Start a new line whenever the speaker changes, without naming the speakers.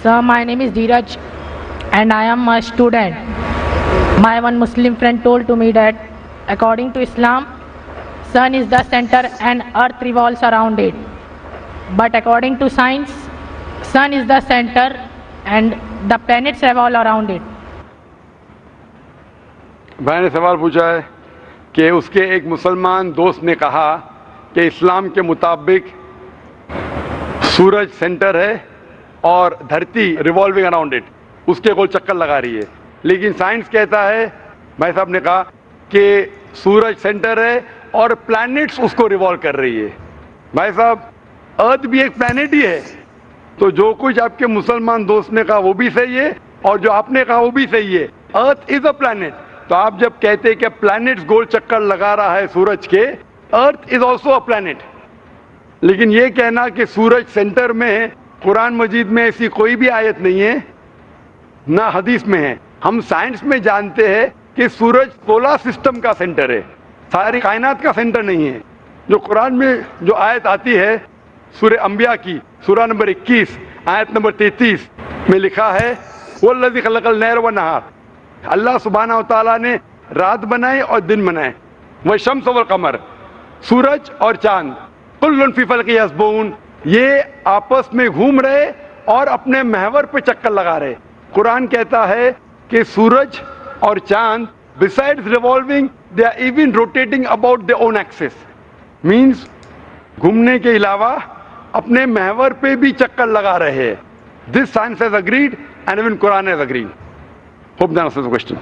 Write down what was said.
Sir, my name is Dheeraj and I am a student. My one Muslim friend told to me that according to Islam, sun is the center and earth revolves around it. But according to science, sun is the center and the planets revolve around it.
भाई ने सवाल पूछा है कि उसके एक मुसलमान दोस्त ने कहा कि इस्लाम के मुताबिक सूरज सेंटर है और धरती रिवॉल्विंग अराउंड इट, उसके गोल चक्कर लगा रही है, लेकिन साइंस कहता है, भाई साहब ने कहा कि सूरज सेंटर है और प्लैनेट्स उसको रिवॉल्व कर रही है। भाई साहब, अर्थ भी एक प्लैनेट ही है, तो जो कुछ आपके मुसलमान दोस्त ने कहा वो भी सही है और जो आपने कहा वो भी सही है। अर्थ इज अ प्लैनेट, तो आप जब कहते हैं कि प्लैनेट्स गोल चक्कर लगा रहा है सूरज के, earth is also a planet. लेकिन ये कहना कि सूरज सेंटर में है, कुरान मजीद में ऐसी कोई भी आयत नहीं है, ना हदीस में है। हम साइंस में जानते हैं कि सूरज सोलर सिस्टम का सेंटर है, सारी कायनात का सेंटर नहीं है। जो कुरान में जो आयत आती है सूरह अंबिया की, सूरह नंबर 21 आयत नंबर 33 में लिखा है, वल्लज़ी खलक़ल लैल व नहार, अल्लाह सुब्हानहू व तआला ने रात बनाई और दिन बनाए, व शम्स वल कमर, सूरज और चांद, कुल्लुन फी फल्क यस्बून, ये आपस में घूम रहे और अपने महवर पे चक्कर लगा रहे। कुरान कहता है कि सूरज और चांद besides revolving they are even rotating about their own axis, means घूमने के अलावा अपने महवर पे भी चक्कर लगा रहे हैं। This science has agreed and even Quran has agreed. Hope that answers the question.